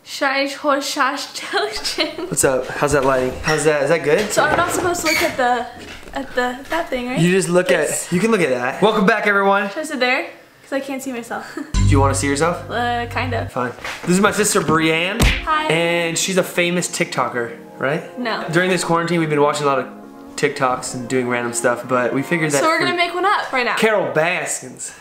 What's up? How's that lighting? How's that? Is that good? So I'm not supposed to look at that thing, right? You just look at. You can look at that. Welcome back, everyone. Should I sit there? Because I can't see myself. Do you want to see yourself? Kind of. Fine. This is my sister Brianne. Hi. And she's a famous TikToker, right? No. During this quarantine, we've been watching a lot of TikToks and doing random stuff, but we figured that. So we're gonna make one up right now. Carol Baskins.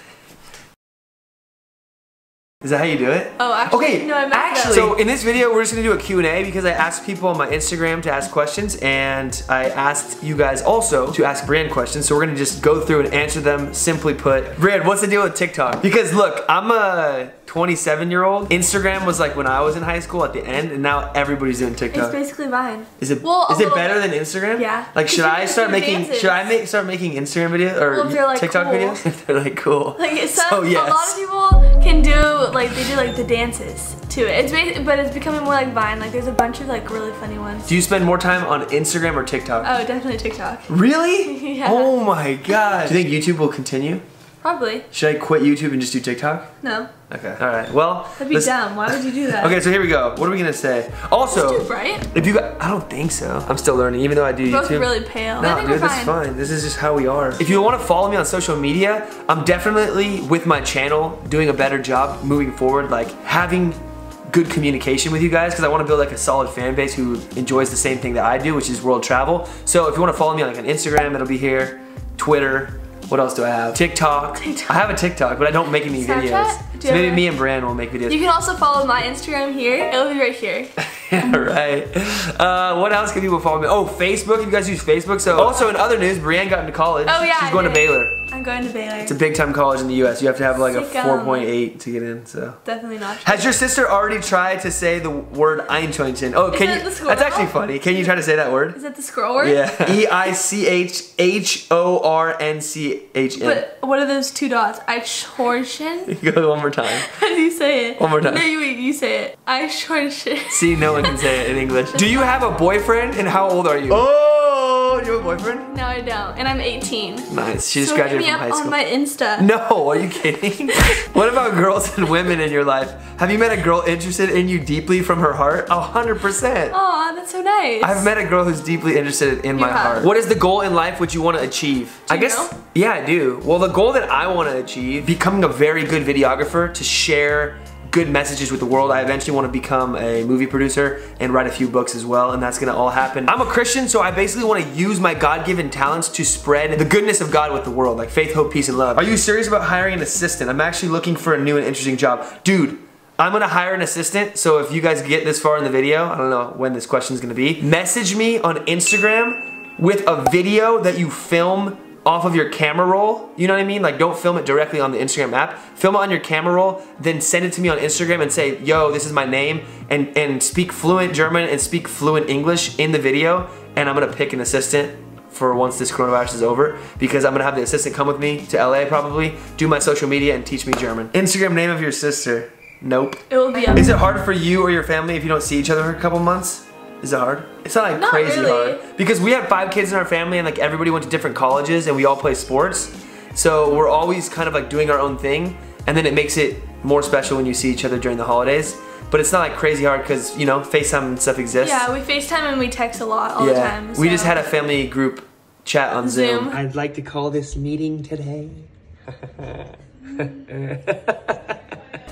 Is that how you do it? Oh, actually, okay. No, I messed up. So in this video, we're just gonna do a Q&A because I asked people on my Instagram to ask questions, and I asked you guys also to ask Brianne questions. So we're gonna just go through and answer them. Simply put, Brianne, what's the deal with TikTok? Because look, I'm a 27-year-old. Instagram was like when I was in high school at the end, and now everybody's doing TikTok. It's basically mine. Is it? Well, is it better than Instagram? Yeah. Like, should I start making? Dances. Should I start making Instagram videos or like TikTok cool. videos? If they're like cool. Like so, yes. A lot of people can do like they do like the dances to it. But it's becoming more like Vine. Like there's a bunch of like really funny ones. Do you spend more time on Instagram or TikTok? Oh, definitely TikTok. Really? Yeah. Oh my god. Do you think YouTube will continue? Probably. Should I quit YouTube and just do TikTok? No. Okay. All right. Well. That'd be dumb. Why would you do that? Okay, so here we go. What are we gonna say? Also, Just do bright. if you got, I don't think so. I'm still learning, even though I do YouTube. Both really pale. No, I think dude, we're this is fine. fine. This is just how we are. If you want to follow me on social media, I'm definitely with my channel doing a better job moving forward, like having good communication with you guys, because I want to build like a solid fan base who enjoys the same thing that I do, which is world travel. So if you want to follow me on Instagram, it'll be here. Twitter. What else do I have? TikTok. I have a TikTok, but I don't make any videos. So maybe me and Brianne will make videos. You can also follow my Instagram here. It'll be right here. Yeah, right. What else can people follow me? Oh, Facebook. You guys use Facebook. So also in other news, Brianne got into college. Oh yeah. She's going to Baylor. I'm going to Baylor. It's a big time college in the US. You have to have like a 4.8 to get in. So definitely not. Has your sister already tried to say the word Einschonchen? Oh, can you? That's actually funny. Can you try to say that word? Is that the scroll word? Yeah. EICHHORNCHN. But what are those two dots? Einschonchen? Go one more time. How do you say it? One more time. No, you say it. Einschonchen. See, no one can say it in English. Do you have a boyfriend, and how old are you? Oh, you have a boyfriend? No, I don't. And I'm 18. Nice. She just graduated from high school. on my Insta. No, are you kidding? What about girls and women in your life? Have you met a girl interested in you deeply from her heart? 100%. Aw, that's so nice. I've met a girl who's deeply interested in my heart. What is the goal in life which you want to achieve? Do you know? Yeah, I do. Well, the goal that I want to achieve, becoming a very good videographer to share good messages with the world. I eventually want to become a movie producer and write a few books as well, and that's gonna all happen. I'm a Christian, so I basically want to use my God-given talents to spread the goodness of God with the world, like faith, hope, peace, and love. Are you serious about hiring an assistant? I'm actually looking for a new and interesting job. Dude, I'm gonna hire an assistant, so if you guys get this far in the video, I don't know when this question is gonna be, message me on Instagram with a video that you film off of your camera roll, you know what I mean? Like, don't film it directly on the Instagram app. Film it on your camera roll, then send it to me on Instagram and say, yo, this is my name, and speak fluent German and speak fluent English in the video, and I'm gonna pick an assistant for once this coronavirus is over, because I'm gonna have the assistant come with me to LA probably, do my social media, and teach me German. Instagram name of your sister. Nope. It will be. Is it hard for you or your family if you don't see each other for a couple months? Is it hard? It's not like crazy hard. Because we have 5 kids in our family, and like everybody went to different colleges and we all play sports. So we're always kind of like doing our own thing, and then it makes it more special when you see each other during the holidays. But it's not like crazy hard because, you know, FaceTime and stuff exists. Yeah, we FaceTime and we text a lot all the time. So. We just had a family group chat on Zoom. I'd like to call this meeting today.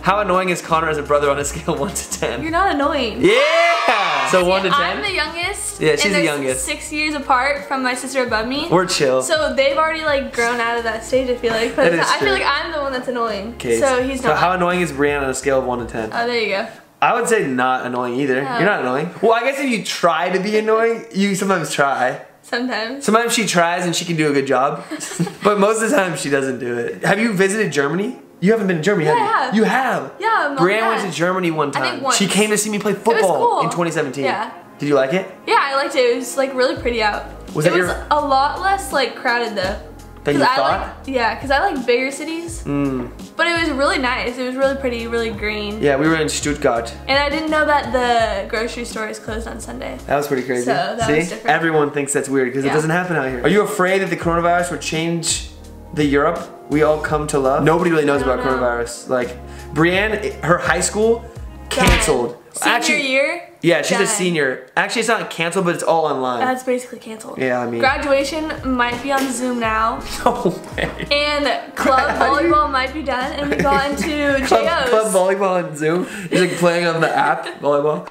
How annoying is Connor as a brother on a scale of 1 to 10? You're not annoying. Yeah! So 1 to 10? I'm the youngest. Yeah, she's the youngest. 6 years apart from my sister above me. We're chill. So they've already like grown out of that stage, I feel like. But I feel like I'm the one that's annoying. Okay. So he's not. So how annoying is Brianne on a scale of 1 to 10? Oh, there you go. I would say not annoying either. Oh. You're not annoying. Well, I guess if you try to be annoying, you sometimes try. Sometimes. Sometimes she tries and she can do a good job. But most of the time she doesn't do it. Have you visited Germany? You haven't been to Germany, have you? I have. You have? Yeah, Brianne went to Germany one time. I think once. She came to see me play football in 2017. Yeah. Did you like it? Yeah, I liked it. It was like really pretty out. It was a lot less like crowded though. Than you thought? Yeah, because I like bigger cities. But it was really nice. It was really pretty, really green. Yeah, we were in Stuttgart. And I didn't know that the grocery store is closed on Sunday. That was pretty crazy. So that was different. Everyone thinks that's weird because it doesn't happen out here. Are you afraid that the coronavirus would change the Europe we all come to love? Nobody really knows about coronavirus. Like, Brianne, her high school canceled Senior year? Yeah, she's a Done. senior. Actually, it's not canceled, but it's all online. That's basically canceled. Yeah, I mean. Graduation might be on Zoom now. No way. And club volleyball might be done, and we got into JOs. Club volleyball on Zoom. He's like playing on the app, volleyball.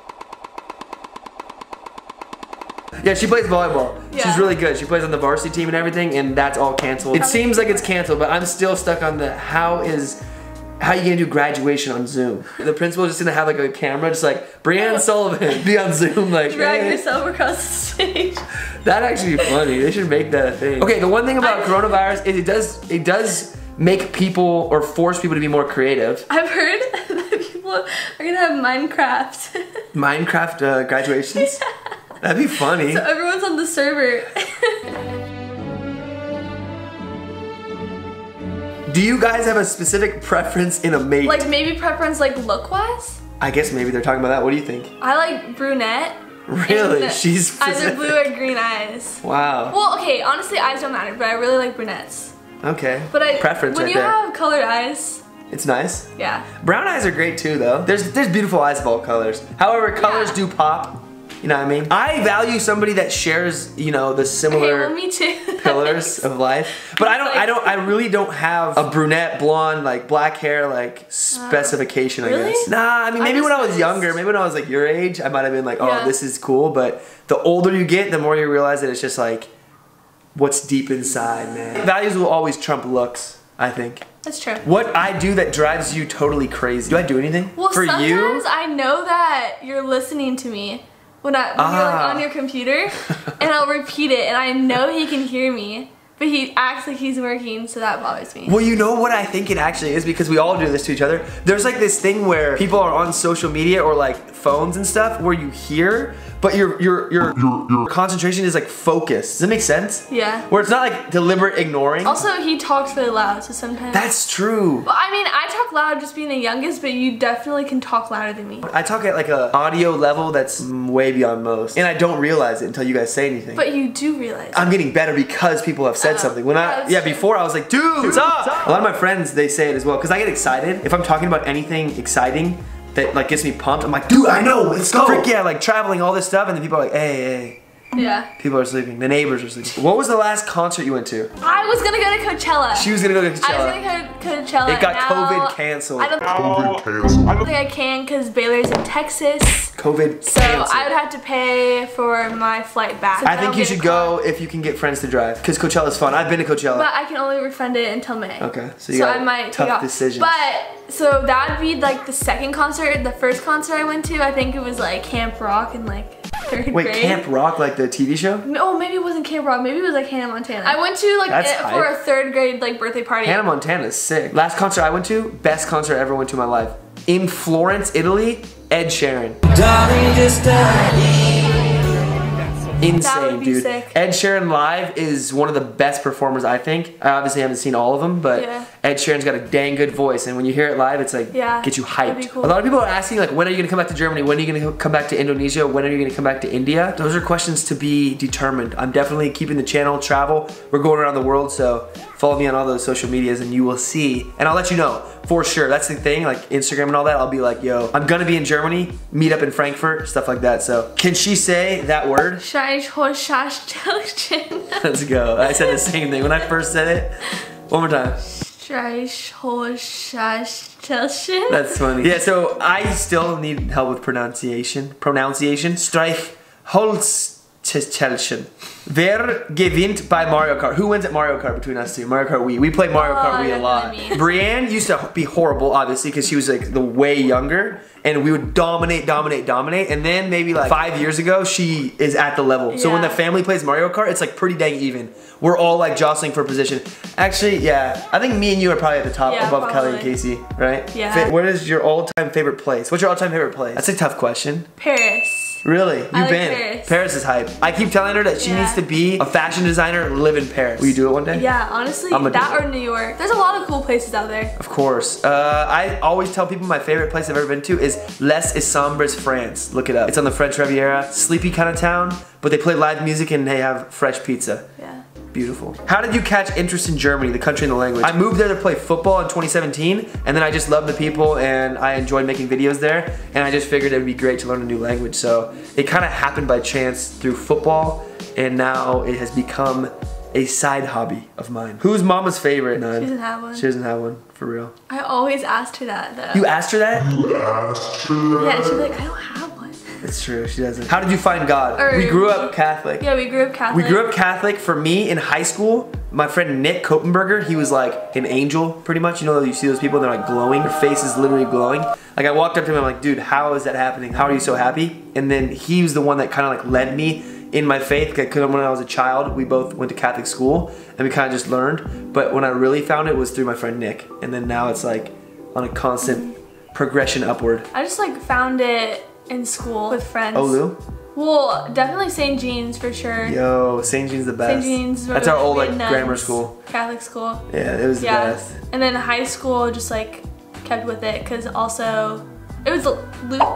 Yeah, she plays volleyball. Yeah. She's really good. She plays on the varsity team and everything, and that's all canceled. It seems like it's canceled, but I'm still stuck on the how you gonna do graduation on Zoom? The principal's just gonna have like a camera, just like Brianne Sullivan be on Zoom, like drag hey. yourself across the stage. That'd actually be funny. They should make that a thing. Okay, the one thing about coronavirus is it does make people or force people to be more creative. I've heard that people are gonna have Minecraft. Minecraft graduations? Yeah. That'd be funny. So everyone's on the server. Do you guys have a specific preference in a mate? Like maybe preference like look-wise? I guess maybe they're talking about that. What do you think? I like brunette. Really? And She's specific. either blue or green eyes. Wow. Well, okay, honestly, eyes don't matter, but I really like brunettes. Okay. But preference when right you there. have colored eyes, It's nice. yeah. Brown eyes are great too, though. There's beautiful eyes of all colors. However, colors do pop. You know what I mean? I value somebody that shares, you know, the similar Okay, well, me too. pillars of life. But I really don't have a brunette, blonde, like black hair, like specification, I really? guess. Nah, I mean, maybe when I was younger, maybe when I was like your age, I might have been like, oh, Yeah. this is cool. But the older you get, the more you realize that it's just like, what's deep inside, man. Values will always trump looks, I think. That's true. What I do that drives you totally crazy? Do I do anything Well, for sometimes you? I know that you're listening to me when you're like on your computer, and I'll repeat it, and I know he can hear me, but he acts like he's working, so that bothers me. Well, you know what I think it actually is, because we all do this to each other. There's like this thing where people are on social media or like phones and stuff where you hear, but your concentration is like focused. Does that make sense? Yeah. Where it's not like deliberate ignoring. Also, he talks really loud, so sometimes. That's true. Well, I mean, I talk loud just being the youngest, but you definitely can talk louder than me. I talk at like a audio level that's way beyond most, and I don't realize it until you guys say anything. But you do realize. I'm getting better because people have said something. When yeah, before I was like, dude, what's up? A lot of my friends, they say it as well, because I get excited. If I'm talking about anything exciting that like gets me pumped, I'm like, dude, I know, let's go. Frick yeah, like traveling, all this stuff, and then people are like, hey. Yeah. People are sleeping. The neighbors are sleeping. What was the last concert you went to? I was gonna go to Coachella. She was gonna go to Coachella. I was gonna go to Coachella. It got now COVID canceled. I don't think I can because Baylor's in Texas. COVID So canceled. I would have to pay for my flight back. I think you should go if you can get friends to drive, because Coachella's fun. I've been to Coachella. But I can only refund it until May. Okay, so you got I might tough take off. decisions. But so that would be like the second concert. The first concert I went to, I think it was like Camp Rock in like 3rd Wait, grade. Camp Rock, like the TV show? No, maybe it wasn't Camp Rock. Maybe it was like Hannah Montana. I went to like That's for a 3rd grade like birthday party. Hannah Montana's sick. Last concert I went to, best concert I ever went to in my life. In Florence, Italy, Ed Sheeran. Darling, just insane, That would be dude. sick. Ed Sheeran live is one of the best performers, I think. I obviously haven't seen all of them, but Yeah. Ed Sheeran's got a dang good voice, and when you hear it live, it's like, Yeah, gets you that'd hyped. be cool. A lot of people are asking, like, when are you gonna come back to Germany? When are you gonna come back to Indonesia? When are you gonna come back to India? Those are questions to be determined. I'm definitely keeping the channel travel. We're going around the world, so follow me on all those social medias and you will see. And I'll let you know, for sure. That's the thing, like Instagram and all that, I'll be like, yo, I'm gonna be in Germany, meet up in Frankfurt, stuff like that. So, can she say that word? Let's go. I said the same thing when I first said it. One more time. That's funny. Yeah, so I still need help with pronunciation. Streichholzchelchen. Wer gewinnt bei Mario Kart? Who wins at Mario Kart between us two? Mario Kart Wii. We play Mario Kart Wii a lot. Brianne used to be horrible, obviously, because she was like the way younger, and we would dominate. And then maybe like 5 years ago, she is at the level. So when the family plays Mario Kart, it's like pretty dang even. We're all like jostling for position. Actually, yeah, I think me and you are probably at the top above Kelly and Casey, right? Yeah. What is your all-time favorite place? What's your all-time favorite place? That's a tough question. Paris. Really? You've like been? Paris. Is hype. I keep telling her that she needs to be a fashion designer, live in Paris. Will you do it one day? Yeah, honestly, I'ma that do it. or New York. There's a lot of cool places out there. Of course. I always tell people my favorite place I've ever been to is Les Isambres, France. Look it up. It's on the French Riviera. Sleepy kind of town, but they play live music and they have fresh pizza. Yeah. beautiful. How did you catch interest in Germany, the country and the language? I moved there to play football in 2017, and then I just loved the people and I enjoyed making videos there, and I just figured it would be great to learn a new language. So it kind of happened by chance through football, and now it has become a side hobby of mine. Who's mama's favorite? None. She doesn't have one. She doesn't have one, for real. I always asked her that though. You asked her that? Yeah, she'd be like, I don't have one. It's true, she doesn't. How did you find God? We grew up Catholic. Yeah, we grew up Catholic. We grew up Catholic. For me, in high school, my friend Nick Kopenberger, he was like an angel, pretty much. You know, you see those people, they're like glowing. Their face is literally glowing. Like, I walked up to him, I'm like, dude, how is that happening? How are you so happy? And then he was the one that kind of like led me in my faith, because when I was a child, we both went to Catholic school, and we kind of just learned. But when I really found it was through my friend Nick. And then now it's like on a constant progression upward. I just like found it in school with friends. Oh, Lou? Well, definitely St. Jean's for sure. Yo, St. Jean's the best. St. Jean's. That's our old like grammar school. Catholic school. Yeah, it was the best. And then high school just like kept with it, because also it was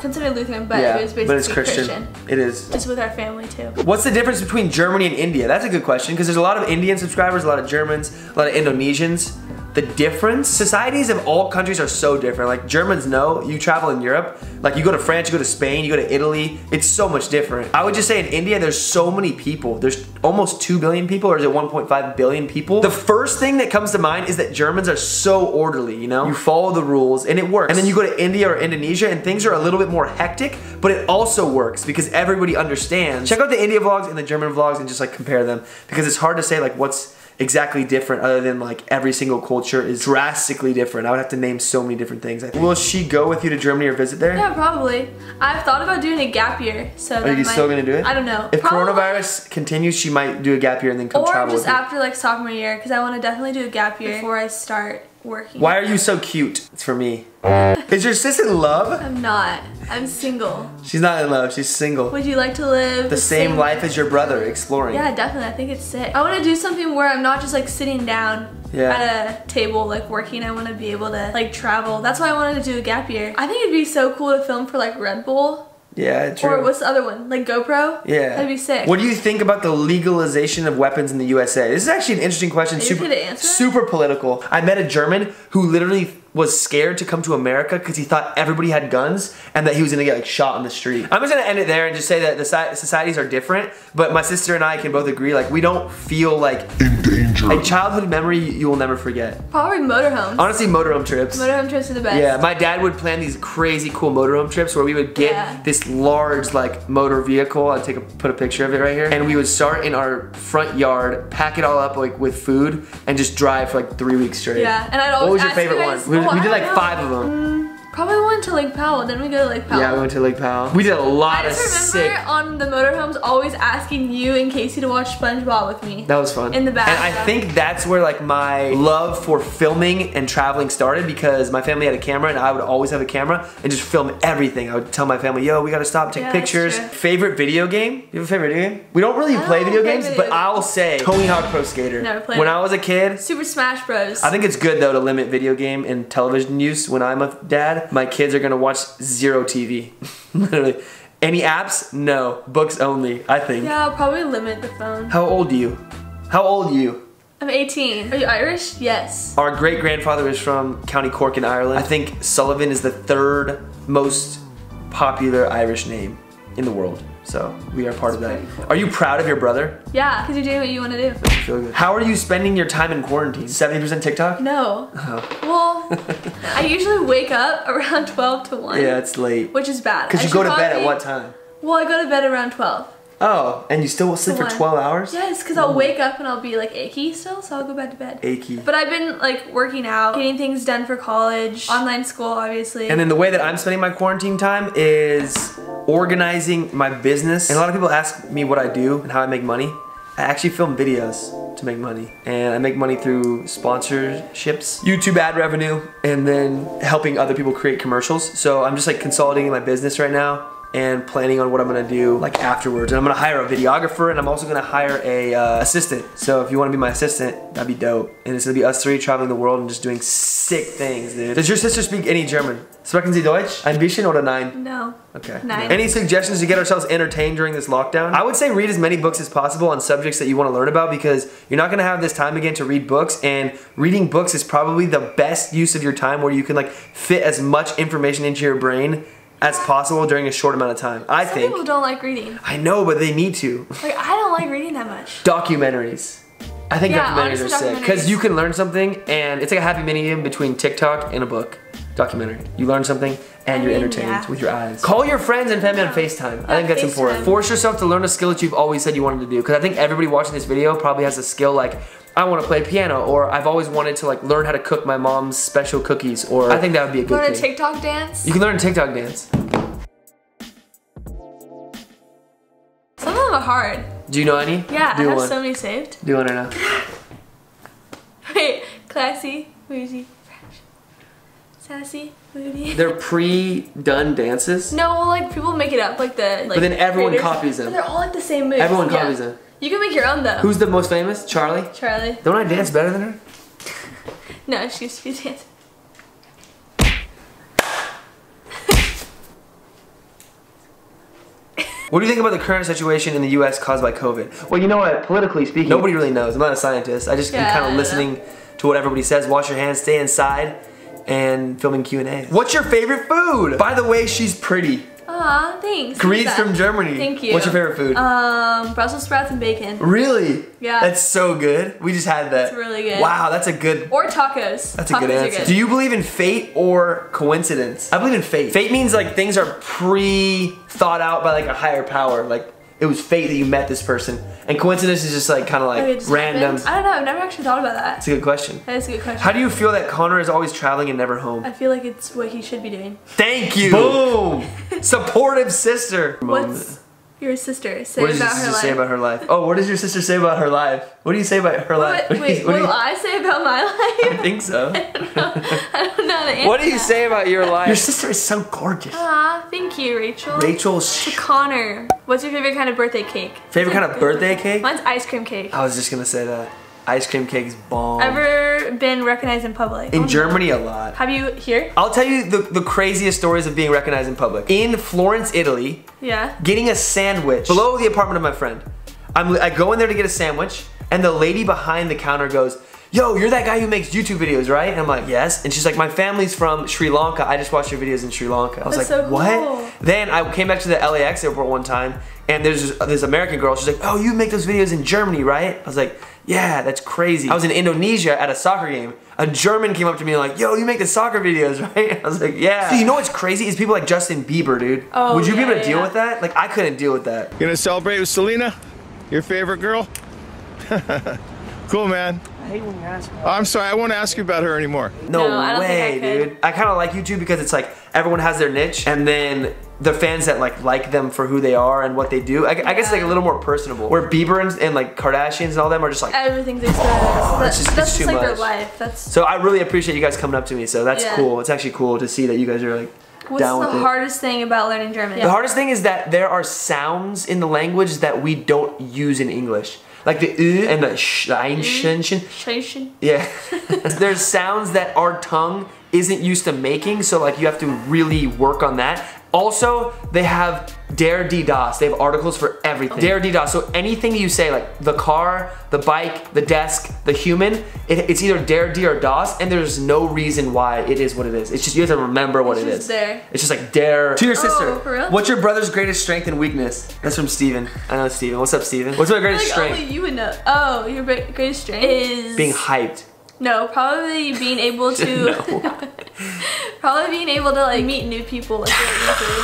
considered Lutheran, but it was basically Christian. It is. Just with our family too. What's the difference between Germany and India? That's a good question, because there's a lot of Indian subscribers, a lot of Germans, a lot of Indonesians. The difference, societies of all countries are so different. Like Germans know, you travel in Europe, like you go to France, you go to Spain, you go to Italy, it's so much different. I would just say in India, there's so many people. There's almost 2 billion people, or is it 1.5 billion people? The first thing that comes to mind is that Germans are so orderly, you know? You follow the rules and it works. And then you go to India or Indonesia and things are a little bit more hectic, but it also works because everybody understands. Check out the India vlogs and the German vlogs and just like compare them, because it's hard to say like what's exactly different, other than like every single culture is drastically different. I would have to name so many different things. Will she go with you to Germany or visit there? Yeah, probably. I've thought about doing a gap year. So are you still gonna do it? I don't know. If coronavirus continues, she might do a gap year and then come travel with you. Or just after like sophomore year, because I want to definitely do a gap year before I start working. Why are you so cute? It's for me. Is your sis in love? I'm not. I'm single. She's not in love, she's single. Would you like to live the same life as your brother, exploring? Yeah, definitely. I think it's sick. I want to do something where I'm not just like sitting down at a table like working. I want to be able to like travel. That's why I wanted to do a gap year. I think it'd be so cool to film for like Red Bull. Yeah, true. Or what's the other one? Like GoPro? Yeah. That'd be sick. What do you think about the legalization of weapons in the USA? This is actually an interesting question. Super political. I met a German who literally was scared to come to America because he thought everybody had guns and that he was gonna get like shot on the street. I'm just gonna end it there and just say that the societies are different, but my sister and I can both agree, like we don't feel like in danger. A childhood memory you will never forget. Probably motorhomes. Honestly, motorhome trips. Motorhome trips are the best. Yeah, my dad would plan these crazy cool motorhome trips where we would get this large like motor vehicle. I'd put a picture of it right here, and we would start in our front yard, pack it all up like with food, and just drive for like 3 weeks straight. Yeah, and I'd always What was your favorite one? We did like 5 of them. Probably went to Lake Powell. Didn't we go to Lake Powell? Yeah, we went to Lake Powell. We did a lot of sick. I just remember on the motorhomes always asking you and Casey to watch SpongeBob with me. That was fun. In the back. And I think that's where like my love for filming and traveling started, because my family had a camera and I would always have a camera and just film everything. I would tell my family, yo, we gotta stop, take pictures. Favorite video game? You have a favorite video game? We don't really play video games, but I'll say Tony Hawk Pro Skater. Never played When I was a kid. Super Smash Bros. I think it's good though to limit video game and television use. When I'm a dad, my kids are gonna watch zero TV. Literally. Any apps? No. Books only, I think. Yeah, I'll probably limit the phone. How old are you? How old are you? I'm 18. Are you Irish? Yes. Our great-grandfather is from County Cork in Ireland. I think Sullivan is the 3rd most popular Irish name in the world. So we are part of that. Cool. Are you proud of your brother? Yeah, because you're doing what you want to do. I feel good. How are you spending your time in quarantine? 70% TikTok? No. Oh. Well, I usually wake up around 12 to 1. Yeah, it's late. Which is bad. Because you go to bed at what time? Well, I go to bed around 12. Oh, and you still will sleep for 12 hours? Yes, because I'll wake up and I'll be like achy still, so I'll go back to bed. Achy. But I've been like working out, getting things done for college, online school obviously. And then the way that I'm spending my quarantine time is organizing my business. And a lot of people ask me what I do and how I make money. I actually film videos to make money. And I make money through sponsorships, YouTube ad revenue, and then helping other people create commercials. So I'm just like consolidating my business right now. and planning on what I'm gonna do like afterwards. And I'm gonna hire a videographer, and I'm also gonna hire a assistant. So if you wanna be my assistant, that'd be dope. And it's gonna be us three traveling the world and just doing sick things, dude. Does your sister speak any German? Sprechen Sie Deutsch? Ein bisschen oder nein? No. Okay. Nein. Any suggestions to get ourselves entertained during this lockdown? I would say read as many books as possible on subjects that you want to learn about, because you're not gonna have this time again to read books, and reading books is probably the best use of your time, where you can like fit as much information into your brain as possible during a short amount of time. I think. Some people don't like reading. I know, but they need to. Like, I don't like reading that much. Documentaries. I think documentaries are sick, because documentaries. you can learn something, and it's like a happy medium between TikTok and a book. Documentary. You learn something and you're entertained with your eyes. Call your friends and family on FaceTime. I think that's important. Force yourself to learn a skill that you've always said you wanted to do, because I think everybody watching this video probably has a skill like, I want to play piano, or I've always wanted to like learn how to cook my mom's special cookies, or I think that would be a good thing. Learn a TikTok dance? You can learn a TikTok dance. Some of them are hard. Do you know any? Yeah, do I have one. so many saved. Do one right now. Wait, classy, bougie, fresh, sassy, moody. They're pre-done dances? No, well, like people make it up, like the but then everyone creators, copies them. But they're all like the same moves. Everyone copies them. You can make your own though. Who's the most famous? Charlie? Charlie. Don't I dance better than her? No, she used to be dancing. What do you think about the current situation in the US caused by COVID? Well, you know what, politically speaking, nobody really knows. I'm not a scientist. I just am kind of listening to what everybody says. Wash your hands, stay inside, and filming Q&A. What's your favorite food? By the way, she's pretty. Aw, thanks. Greetings from Germany. Thank you. What's your favorite food? Brussels sprouts and bacon. Really? Yeah. That's so good. We just had that. It's really good. Wow, that's a good... Or tacos. That's a good answer. Good. Do you believe in fate or coincidence? I believe in fate. Fate means like things are pre-thought out by like a higher power. Like it was fate that you met this person. And coincidence is just like kind of like random. I don't know, I've never actually thought about that. That's a good question. That is a good question. How do you feel that Connor is always traveling and never home? I feel like it's what he should be doing. Thank you! Boom! Supportive sister. What's your sister say about her life? What does your sister say about her life? Oh, what does your sister say about her life? What do you say about her life? Wait, what do I say about my life? I think so. I don't know how to answer What do you say about your life? Your sister is so gorgeous. Aw, thank you, Rachel. Rachel's... Connor, what's your favorite kind of birthday cake? Favorite kind of birthday cake? Mine's ice cream cake. I was just gonna say that. Ice cream cake's bomb. Ever been recognized in public? In Germany, a lot. Have you here? I'll tell you the craziest stories of being recognized in public. In Florence, Italy, getting a sandwich below the apartment of my friend. I go in there to get a sandwich, and the lady behind the counter goes, yo, you're that guy who makes YouTube videos, right? And I'm like, yes. And she's like, my family's from Sri Lanka. I just watched your videos in Sri Lanka. I was like, so cool. What? Then I came back to the LAX airport one time, and there's this American girl. She's like, oh, you make those videos in Germany, right? I was like, yeah, that's crazy. I was in Indonesia at a soccer game. A German came up to me and like, yo, you make the soccer videos, right? I was like, yeah. So you know what's crazy is people like Justin Bieber, dude. Oh, would you be able to deal with that? Like, I couldn't deal with that. You gonna celebrate with Selena? Your favorite girl? Cool, man. I hate when you ask me. Oh, I'm sorry, I won't ask you about her anymore. No I don't way, think I could. dude. I kind of like you too because it's like everyone has their niche, and then the fans that like them for who they are and what they do. I guess it's like a little more personable. Where Bieber and like Kardashians and all them are just like everything's expensive. That's too just like much. their life. That's so I really appreciate you guys coming up to me. So that's cool. It's actually cool to see that you guys are like down with it. What's the hardest thing about learning German? The hardest thing is that there are sounds in the language that we don't use in English. Like the and the Scheinchen. Yeah. There's sounds that our tongue isn't used to making, so like you have to really work on that. Also, they have der, die, das. They have articles for everything. Der, die, das. So anything you say, like the car, the bike, the desk, the human, it's either der, die, or das, and there's no reason why it is what it is. It's just, you have to remember what it is. There. It's just like der. To your sister. For real? What's your brother's greatest strength and weakness? That's from Steven. I know Steven. What's up, Steven? What's my greatest strength? Only you would know. Oh, your greatest strength is... being hyped. No, probably being able to... Probably being able to like meet new people like really easily.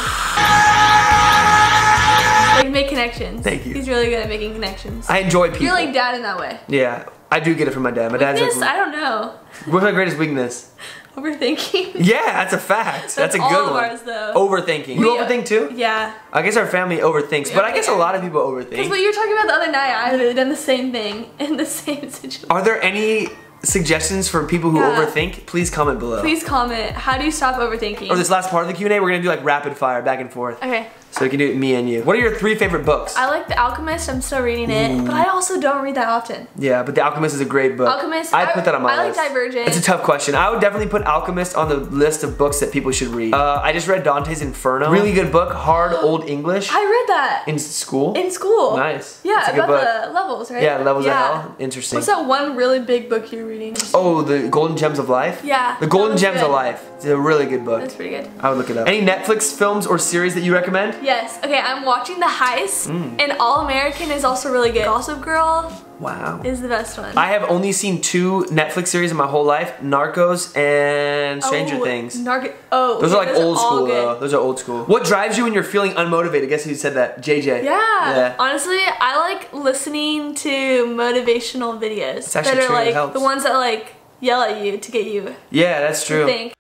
Like make connections. Thank you. He's really good at making connections. I enjoy people. You're like dad in that way. Yeah, I do get it from my dad. My dad's Weakness? like, I don't know. what's my greatest weakness? Overthinking. Yeah, that's a fact. That's a good all of one. ours, though. Overthinking. You overthink too? Yeah. I guess our family overthinks, but I guess a lot of people overthink. Because what you were talking about the other night, I had done the same thing in the same situation. Are there any suggestions for people who overthink? Please comment below. Please comment. How do you stop overthinking? Or this last part of the Q&A, we're gonna do like rapid fire, back and forth. Okay. So we can do it me and you. What are your 3 favorite books? I like The Alchemist. I'm still reading it, but I also don't read that often. Yeah, but The Alchemist is a great book. Alchemist. I'd put that on my list. I like Divergent. It's a tough question. I would definitely put Alchemist on the list of books that people should read. I just read Dante's Inferno. Really good book. Hard old English. I read that. In school? In school. Nice. Yeah, it's a good about book. the levels, right? Yeah, Levels of Hell. Interesting. What's that one really big book you're reading? Oh, The Golden Gems of Life? Yeah. The Golden that was Gems good. of Life. It's a really good book. That's pretty good. I would look it up. Any Netflix films or series that you recommend? Yes. Okay, I'm watching The Heist, and All American is also really good. Gossip Girl Wow. is the best one. I have only seen 2 Netflix series in my whole life, Narcos and Stranger Things. Those are like old school though. Those are old school. What drives you when you're feeling unmotivated? Guess who said that? JJ. Yeah. Honestly, I like listening to motivational videos that actually are true, it like helps. the ones that like yell at you to get you Yeah, that's to true. think.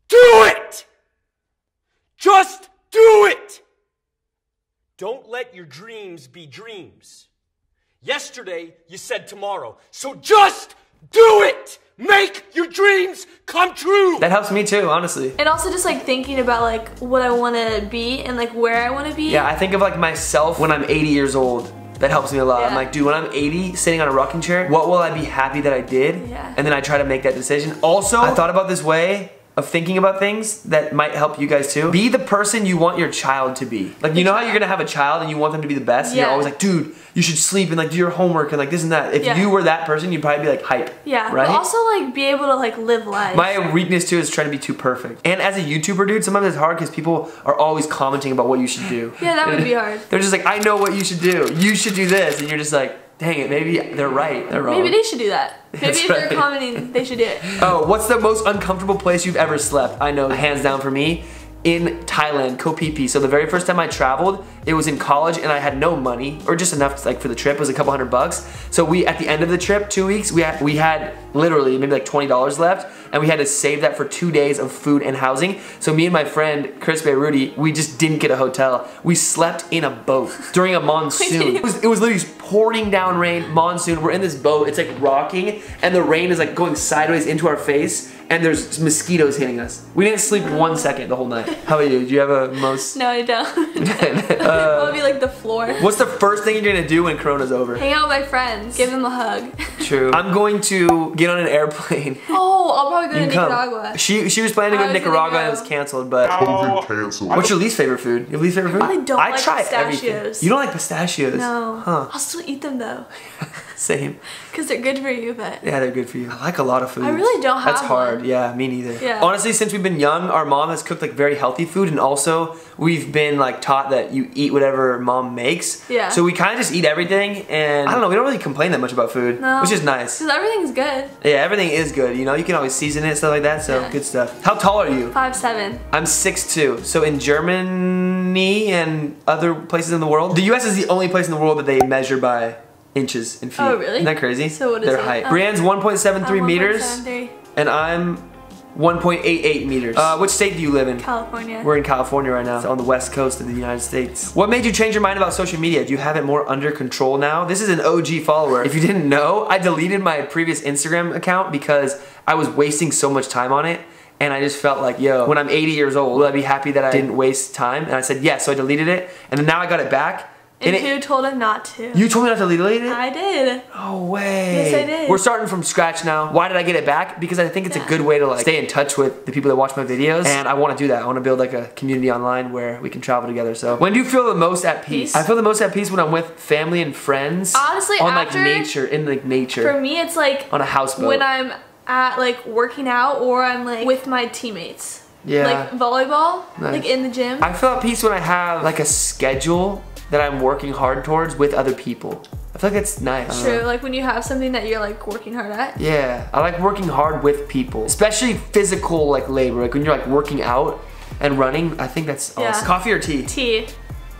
Do it! Just do it! Don't let your dreams be dreams. Yesterday, you said tomorrow. So just do it! Make your dreams come true! That helps me too, honestly. And also just like thinking about like what I want to be and like where I want to be. Yeah, I think of like myself when I'm 80 years old. That helps me a lot. Yeah. I'm like, dude, when I'm 80, sitting on a rocking chair, what will I be happy that I did? Yeah. And then I try to make that decision. Also, I thought about this way of thinking about things that might help you guys too. Be the person you want your child to be. Like, you know how you're gonna have a child and you want them to be the best? And you're Yeah. always like, dude, you should sleep and like do your homework and like this and that. If Yeah. you were that person, you'd probably be like hype. Yeah. Right? But also like be able to like live life. My weakness too is trying to be too perfect. And as a YouTuber, dude, sometimes it's hard because people are always commenting about what you should do. Yeah, that would be hard. They're just like, I know what you should do. You should do this. And you're just like, dang it, maybe they're right. They're wrong. Maybe they should do that. Maybe That's if right. they're commenting, they should do it. Oh, what's the most uncomfortable place you've ever slept? I know, hands down for me, in Thailand, Koh Phi Phi. So the very first time I traveled, it was in college and I had no money, or just enough like for the trip. It was a couple $100. So we, at the end of the trip, 2 weeks, we had literally maybe like $20 left, and we had to save that for 2 days of food and housing. So me and my friend, Chris Rudy, we just didn't get a hotel. We slept in a boat during a monsoon. It was literally pouring down rain, monsoon. We're in this boat, it's like rocking, and the rain is like going sideways into our face, and there's mosquitoes hitting us. We didn't sleep 1 second the whole night. How about you? Do you have a most? No, I don't. That would be like the floor. What's the first thing you're gonna do when Corona's over? Hang out with my friends. Give them a hug. True. I'm going to get on an airplane. Oh, I'll probably go to You can come. Nicaragua. She was planning to go to I was gonna Nicaragua and it go. was canceled, but COVID canceled. what's your least favorite food? Your least favorite food? I don't like try pistachios. everything. You don't like pistachios? No. Huh. I'll still eat them though. Same. Because they're good for you, but Yeah, they're good for you. I like a lot of food. I really don't have That's hard. one. Yeah, me neither. Yeah. Honestly, since we've been young, our mom has cooked like very healthy food, and also we've been like taught that you eat whatever mom makes. Yeah. So we kind of just eat everything, and I don't know, we don't really complain that much about food, No. which is nice. because everything's good. Yeah, everything is good. You know, you can always season it and stuff like that, so Yeah. good stuff. How tall are you? 5'7". I'm 6'2". So in Germany and other places in the world, the US is the only place in the world that they measure by inches and feet. Oh, really? Isn't that crazy? So what is Their it? height. Oh. Brienne's 1.73 I'm meters, 1.73. and I'm 1.88 meters. Which state do you live in? California. We're in California right now, so on the west coast of the United States. What made you change your mind about social media? Do you have it more under control now? This is an OG follower. If you didn't know, I deleted my previous Instagram account because I was wasting so much time on it. And I just felt like, yo, when I'm 80 years old, will I be happy that I didn't waste time? And I said, yes, so I deleted it. And then now I got it back. And it- who told him not to? You told me not to delete it? I did. No way. Yes, I did. We're starting from scratch now. Why did I get it back? Because I think it's a good way to like stay in touch with the people that watch my videos. And I want to do that. I want to build like a community online where we can travel together. So when do you feel the most at peace? Peace? I feel the most at peace when I'm with family and friends. Honestly, on after- like nature, in like nature. For me, it's like On a houseboat. when I'm at like working out or I'm like with my teammates. Yeah. Like volleyball, Nice. like in the gym. I feel at peace when I have like a schedule that I'm working hard towards with other people. I feel like that's nice. True, like when you have something that you're like working hard at. Yeah, I like working hard with people, especially physical like labor. Like when you're like working out and running, I think that's awesome. Yeah. Coffee or tea? Tea.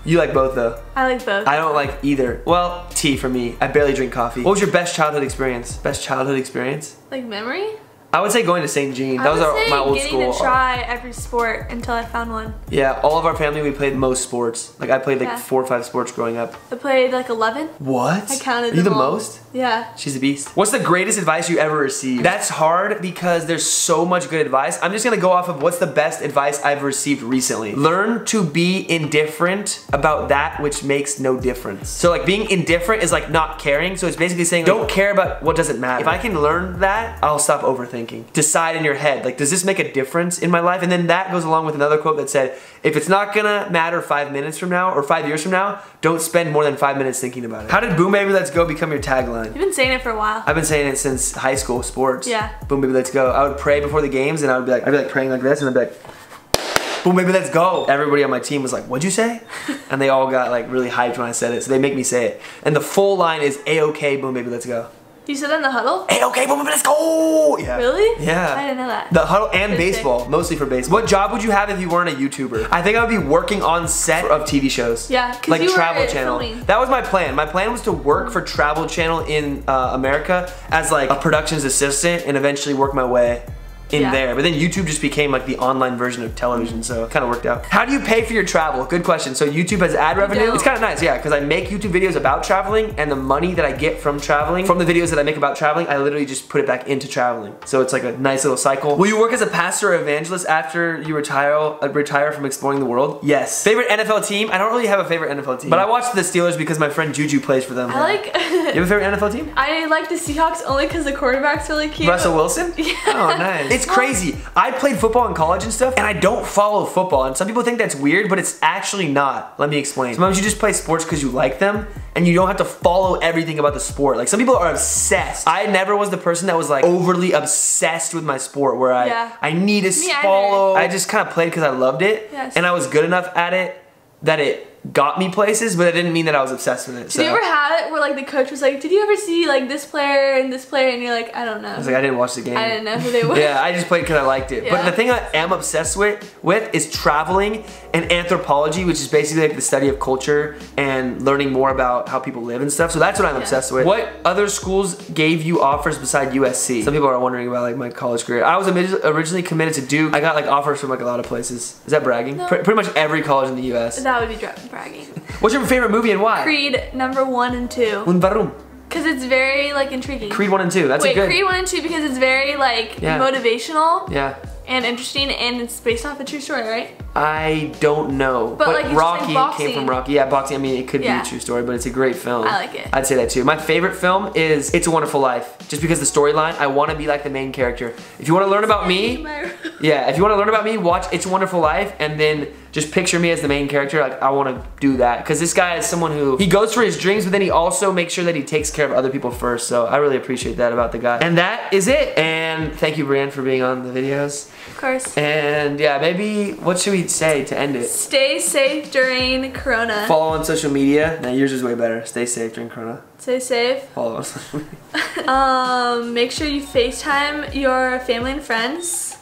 You like both though. I like both. I don't like either. Well, tea for me. I barely drink coffee. What was your best childhood experience? Best childhood experience? Like memory? I would say going to St. Jean. That was my old school. Getting to try every sport until I found one. Yeah, all of our family, we played most sports. Like I played like 4 or 5 sports growing up. I played like 11. What? I counted Are you the them all. most? Yeah. She's a beast. What's the greatest advice you ever received? That's hard because there's so much good advice. I'm just gonna go off of what's the best advice I've received recently. Learn to be indifferent about that which makes no difference. So like being indifferent is like not caring. So it's basically saying like, don't care about what doesn't matter. If I can learn that, I'll stop overthinking. Decide in your head, like, does this make a difference in my life? And then that goes along with another quote that said, if it's not gonna matter 5 minutes from now or 5 years from now, don't spend more than 5 minutes thinking about it. How did Boom Baby Let's Go become your tagline? You've been saying it for a while. I've been saying it since high school sports. Yeah. Boom Baby Let's Go. I would pray before the games and I'd be like praying like this and I'd be like, boom baby, let's go. Everybody on my team was like, what'd you say? And they all got like really hyped when I said it, so they make me say it. And the full line is A-OK, boom baby, let's go. You said that in the huddle? A-OK, boom baby, let's go! Yeah. Really? Yeah. I didn't know that. The huddle and baseball, mostly for baseball. What job would you have if you weren't a YouTuber? I think I would be working on set of TV shows. Yeah, 'cause like you were Travel Channel. filming. That was my plan. My plan was to work for Travel Channel in America as like a productions assistant and eventually work my way in there. But then YouTube just became like the online version of television, so it kind of worked out. How do you pay for your travel? Good question. So YouTube has ad revenue. It's kind of nice, yeah, because I make YouTube videos about traveling, and the money that I get from traveling, from the videos that I make about traveling, I literally just put it back into traveling. So it's like a nice little cycle. Will you work as a pastor or evangelist after you retire from exploring the world? Yes. Favorite NFL team? I don't really have a favorite NFL team, but I watched the Steelers because my friend Juju plays for them. I like... You have a favorite NFL team? I like the Seahawks only because the quarterback's really cute. Russell Wilson? Yeah. Oh, nice. It's crazy. I played football in college and stuff, and I don't follow football. And some people think that's weird, but it's actually not. Let me explain. Sometimes you just play sports because you like them, and you don't have to follow everything about the sport. Like some people are obsessed. I never was the person that was like overly obsessed with my sport where I need to follow. I just kind of played because I loved it, and I was good enough at it that it got me places, but it didn't mean that I was obsessed with it. Did you ever have it where like the coach was like, did you ever see like this player and this player, and you're like, I don't know. I was like, I didn't watch the game. I didn't know who they were. Yeah, I just played because I liked it. But the thing I am obsessed with is traveling and anthropology, which is basically like the study of culture and learning more about how people live and stuff. So that's what I'm obsessed with. What other schools gave you offers beside USC? Some people are wondering about like my college career. I was originally committed to Duke. I got like offers from like a lot of places. Is that bragging? No. Pretty much every college in the US. That would be bragging. What's your favorite movie and why? Creed #1 and 2. Und warum? Because it's very like intriguing. Creed 1 and 2. That's a good. Creed 1 and 2 because it's very like motivational. Yeah. And interesting, and it's based off a true story, right? I don't know. But like, Rocky like came from Rocky. Yeah, boxing, I mean, it could be a true story, but it's a great film. I like it. I'd say that too. My favorite film is It's a Wonderful Life. Just because the storyline, I want to be like the main character. If you want to learn about me, if you want to learn about me, watch It's a Wonderful Life and then just picture me as the main character. Like, I want to do that. Because this guy is someone who, he goes for his dreams, but then he also makes sure that he takes care of other people first. So I really appreciate that about the guy. And that is it. And thank you, Brienne, for being on the videos. Of course. And yeah, maybe, what should we say to end it? Stay safe during Corona. Follow on social media. Now yours is way better. Stay safe during Corona. Stay safe. Follow on social media. Make sure you FaceTime your family and friends.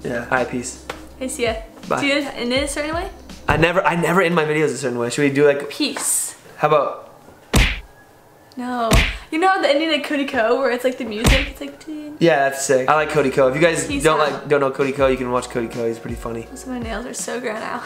Yeah. Alright, peace. Hey, see ya. Bye. Do you end it a certain way? I never end my videos a certain way. Should we do like Peace. How about? No. You know the ending of Cody Co where it's like the music? It's like yeah, that's sick. I like Cody Co. If you guys Peace don't out. know Cody Co, you can watch Cody Co. He's pretty funny. My nails are so grown out.